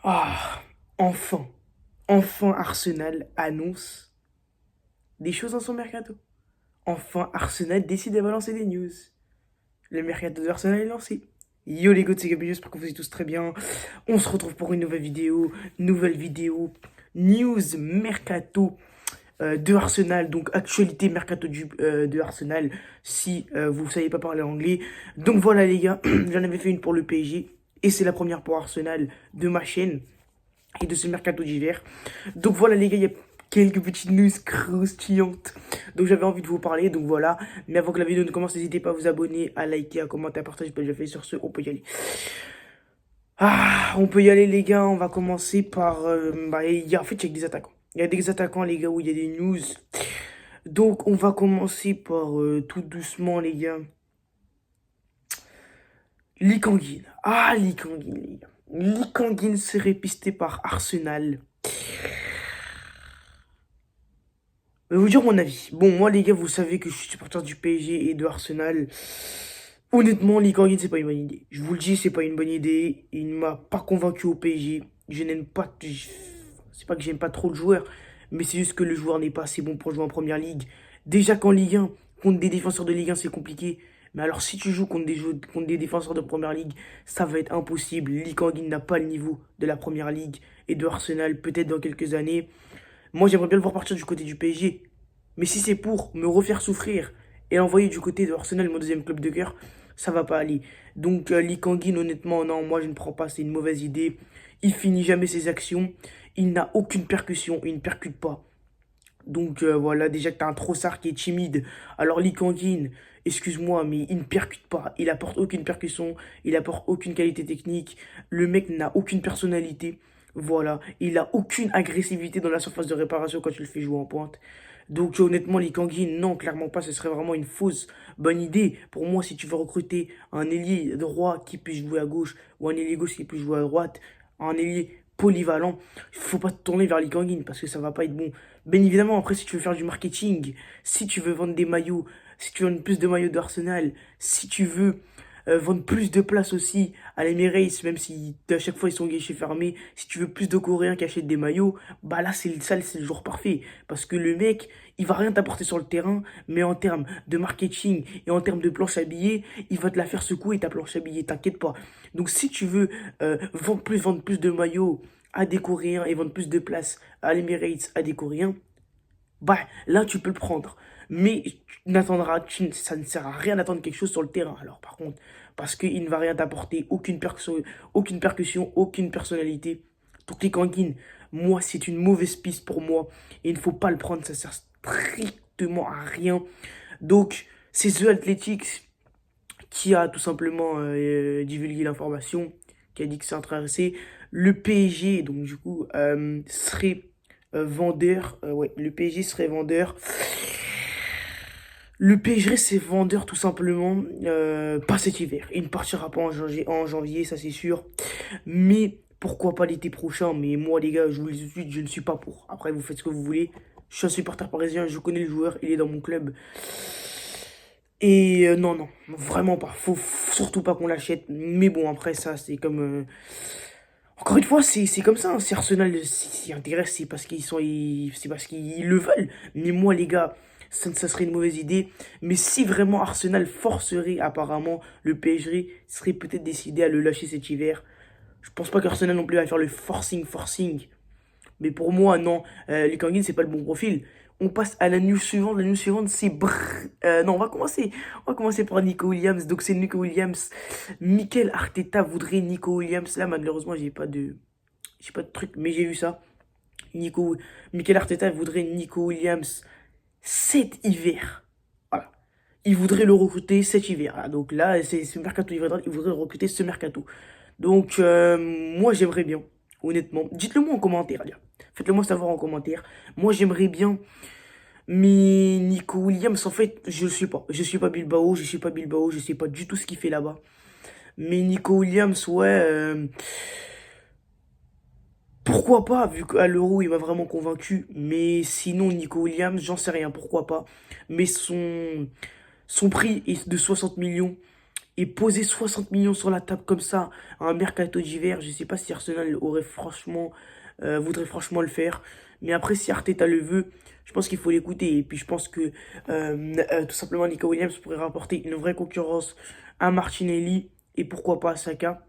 Ah, enfin, enfin Arsenal annonce des choses dans son mercato. Enfin Arsenal décide de balancer des news. Le mercato de Arsenal est lancé. Yo les gars, c'est Gabriel, j'espère que vous allez tous très bien. On se retrouve pour une nouvelle vidéo, news mercato de Arsenal, donc actualité mercato de Arsenal, si vous ne savez pas parler anglais. Donc voilà les gars, j'en avais fait une pour le PSG, et c'est la première pour Arsenal de ma chaîne et de ce mercato d'hiver. Donc voilà les gars, il y a quelques petites news croustillantes. Donc j'avais envie de vous parler, donc voilà. Mais avant que la vidéo ne commence, n'hésitez pas à vous abonner, à liker, à commenter, à partager, pas déjà fait. Sur ce, on peut y aller. Ah, on peut y aller les gars, on va commencer par... en fait, il y a des attaquants. Il y a des attaquants les gars où il y a des news. Donc on va commencer par tout doucement les gars. Lee Kangin. Ah, Lee Kangin les gars. Lee Kangin serait pisté par Arsenal. Je vais vous dire mon avis. Bon, moi, les gars, vous savez que je suis supporter du PSG et de Arsenal. Honnêtement, Lee Kangin, c'est pas une bonne idée. Je vous le dis, c'est pas une bonne idée. Il ne m'a pas convaincu au PSG. Je n'aime pas. C'est pas que j'aime pas trop le joueur, mais c'est juste que le joueur n'est pas assez bon pour jouer en première ligue. Déjà qu'en Ligue 1, contre des défenseurs de Ligue 1, c'est compliqué. Mais alors, si tu joues contre des défenseurs de première ligue, ça va être impossible. Lee Kangin n'a pas le niveau de la première ligue et de Arsenal, peut-être dans quelques années. Moi, j'aimerais bien le voir partir du côté du PSG. Mais si c'est pour me refaire souffrir et l'envoyer du côté de Arsenal, mon deuxième club de cœur, ça va pas aller. Donc, Lee Kangin, honnêtement, non, moi je ne prends pas, c'est une mauvaise idée. Il finit jamais ses actions. Il n'a aucune percussion, il ne percute pas. Donc voilà, déjà que t'as un Trossard qui est timide. Alors Lee Kangin, excuse-moi, mais il ne percute pas. Il apporte aucune percussion, il apporte aucune qualité technique. Le mec n'a aucune personnalité. Voilà, il a aucune agressivité dans la surface de réparation quand tu le fais jouer en pointe. Donc honnêtement, Lee Kangin, non, clairement pas, ce serait vraiment une fausse bonne idée. Pour moi, si tu veux recruter un ailier droit qui puisse jouer à gauche ou un ailier gauche qui puisse jouer à droite, un ailier polyvalent, il faut pas te tourner vers Lee Kangin parce que ça va pas être bon. Bien évidemment, après, si tu veux faire du marketing, si tu veux vendre des maillots, si tu veux vendre plus de maillots d'Arsenal, si tu veux vendre plus de places aussi à l'Emirates, même si à chaque fois ils sont guichets fermés, si tu veux plus de Coréens qui achètent des maillots, bah là, c'est le jour parfait. Parce que le mec, il va rien t'apporter sur le terrain, mais en termes de marketing et en termes de planche à billets, il va te la faire secouer ta planche à billets, t'inquiète pas. Donc si tu veux vendre plus de maillots à des Coréens et vendre plus de places à l'Emirates à des Coréens, bah là tu peux le prendre. Mais ça ne sert à rien d'attendre quelque chose sur le terrain. Alors par contre, parce qu'il ne va rien t'apporter, aucune percussion, aucune personnalité. Donc les Kangin, moi c'est une mauvaise piste pour moi. Et il ne faut pas le prendre, ça sert strictement à rien. Donc c'est The Athletics qui a tout simplement divulgué l'information, qui a dit que c'est intéressé. Le PSG, donc du coup, serait vendeur. Ouais, le PSG serait vendeur. Le PSG c'est vendeur tout simplement, pas cet hiver. Il ne partira pas en janvier, ça c'est sûr. Mais pourquoi pas l'été prochain? Mais moi les gars, je vous le dis tout de suite, je ne suis pas pour. Après vous faites ce que vous voulez. Je suis un supporter parisien, je connais le joueur, il est dans mon club. Et non, non, vraiment pas. Faut surtout pas qu'on l'achète. Mais bon, après ça, c'est comme... Encore une fois, c'est comme ça. Hein. Si Arsenal s'y intéresse, c'est parce qu'ils le veulent. Mais moi, les gars, ça serait une mauvaise idée. Mais si vraiment Arsenal forcerait, apparemment, le PSG serait peut-être décidé à le lâcher cet hiver. Je pense pas qu'Arsenal non plus va faire le forcing. Mais pour moi, non. Les Kangin, c'est pas le bon profil. On passe à la news suivante. La news suivante, c'est... non, on va commencer par Nico Williams. Donc, c'est Nico Williams. Mikel Arteta voudrait Nico Williams. Là, malheureusement, j'ai pas de truc, mais j'ai vu ça. Nico... Mikel Arteta voudrait Nico Williams cet hiver. Voilà. Il voudrait le recruter cet hiver. Voilà. Donc là, c'est ce mercato. Il voudrait le recruter ce mercato. Donc, moi, j'aimerais bien, honnêtement. Dites-le moi en commentaire, là. Faites-le moi savoir en commentaire. Moi, j'aimerais bien. Mais Nico Williams, en fait, je ne suis pas. Je suis pas Bilbao, je suis pas Bilbao, je sais pas du tout ce qu'il fait là-bas. Mais Nico Williams, ouais. Pourquoi pas, vu qu'à l'Euro, il m'a vraiment convaincu. Mais sinon, Nico Williams, j'en sais rien, pourquoi pas. Mais son prix est de 60 millions. Et poser 60 millions sur la table comme ça, à un mercato d'hiver, je sais pas si Arsenal voudrait franchement le faire. Mais après, si Arteta le veut, je pense qu'il faut l'écouter. Et puis, je pense que tout simplement, Nico Williams pourrait rapporter une vraie concurrence à Martinelli et pourquoi pas à Saka.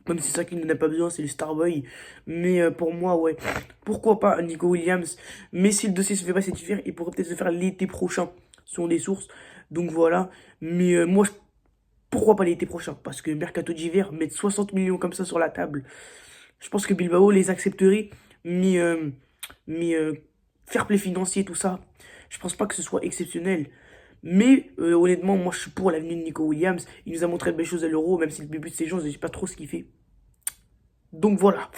Même si Saka n'en a pas besoin, c'est le Starboy. Mais pour moi, ouais, pourquoi pas Nico Williams. Mais si le dossier se fait pas cet hiver, il pourrait peut-être se faire l'été prochain, selon des sources. Donc voilà. Mais moi, pourquoi pas l'été prochain? Parce que mercato d'hiver, mettre 60 millions comme ça sur la table, je pense que Bilbao les accepterait. Mais, euh, mais fair play financier, tout ça, je pense pas que ce soit exceptionnel. Mais honnêtement, moi je suis pour l'avenue de Nico Williams. Il nous a montré de belles choses à l'Euro, même si le début de saison, je sais pas trop ce qu'il fait. Donc voilà.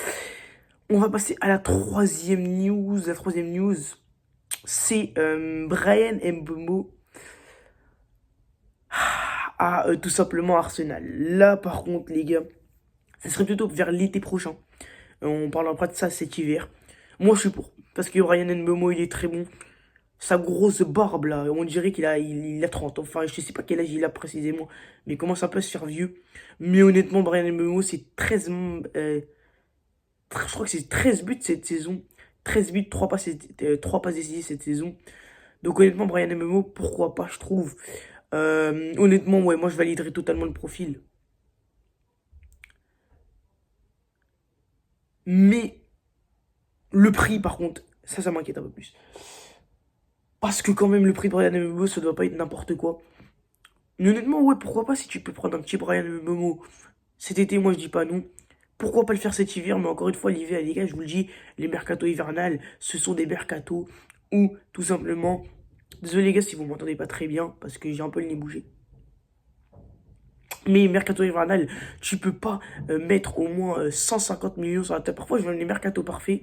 On va passer à la troisième news. La troisième news, c'est Brian Mbeumo à tout simplement Arsenal. Là, par contre, les gars, ça serait plutôt vers l'été prochain. On parlera pas de ça cet hiver. Moi, je suis pour. Parce que Brian Mbeumo, il est très bon. Sa grosse barbe, là, on dirait qu'il a 30. Enfin, je sais pas quel âge il a précisément. Mais il commence un peu à se faire vieux. Mais honnêtement, Brian Mbeumo, c'est 13... je crois que c'est 13 buts cette saison. 13 buts, 3 passes décisives cette saison. Donc honnêtement, Brian Mbeumo, pourquoi pas, je trouve. Honnêtement, ouais, moi je validerais totalement le profil. Mais le prix, par contre, ça m'inquiète un peu plus. Parce que quand même, le prix de Brian Mbeumo, ça doit pas être n'importe quoi. Mais honnêtement, ouais, pourquoi pas si tu peux prendre un petit Brian Mbeumo cet été, moi je dis pas non. Pourquoi pas le faire cet hiver? Mais encore une fois, l'hiver, les gars, je vous le dis, les mercatos hivernales, ce sont des mercatos où, tout simplement, désolé les gars si vous m'entendez pas très bien, parce que j'ai un peu le nez bougé. Mais mercato hivernal, tu peux pas mettre au moins 150 millions sur la table. Parfois, je vois les mercatos parfaits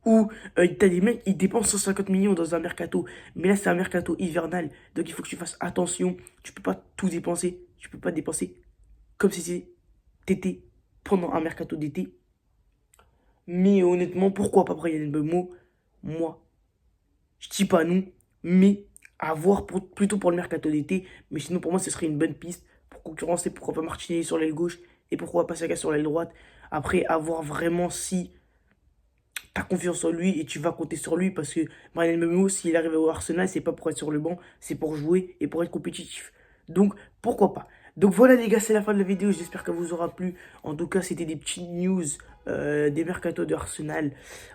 où t'as des mecs, ils dépensent 150 millions dans un mercato. Mais là, c'est un mercato hivernal. Donc, il faut que tu fasses attention. Tu peux pas tout dépenser. Tu peux pas dépenser comme si c'était pendant un mercato d'été. Mais honnêtement, pourquoi pas Brian Mbeumo? Moi, je dis pas non, mais à voir plutôt pour le mercato d'été. Mais sinon, pour moi, ce serait une bonne piste pour concurrencer. Pourquoi pas Martinelli sur l'aile gauche et pourquoi pas Saka sur l'aile droite. Après, à voir vraiment si t'as confiance en lui et tu vas compter sur lui. Parce que Brian Mbeumo, s'il arrive au Arsenal, c'est pas pour être sur le banc, c'est pour jouer et pour être compétitif. Donc, pourquoi pas. Donc voilà les gars, c'est la fin de la vidéo, j'espère qu'elle vous aura plu. En tout cas, c'était des petites news des mercatos de Arsenal.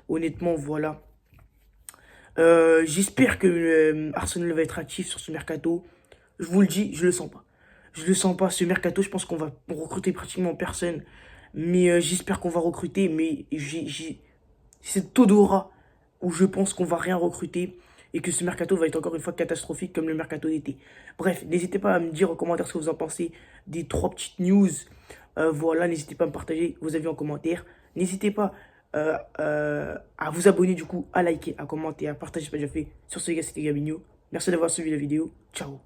Honnêtement, voilà. J'espère que Arsenal va être actif sur ce mercato. Je vous le dis, je le sens pas. Je le sens pas, ce mercato, je pense qu'on va recruter pratiquement personne. Mais j'espère qu'on va recruter, mais j'ai cette odorat où je pense qu'on va rien recruter et que ce mercato va être encore une fois catastrophique comme le mercato d'été. Bref, n'hésitez pas à me dire en commentaire ce que vous en pensez des trois petites news. Voilà, n'hésitez pas à me partager vos avis en commentaire. N'hésitez pas à vous abonner du coup, à liker, à commenter, à partager, c'est pas déjà fait. Sur ce les gars, c'était Gabinho. Merci d'avoir suivi la vidéo. Ciao.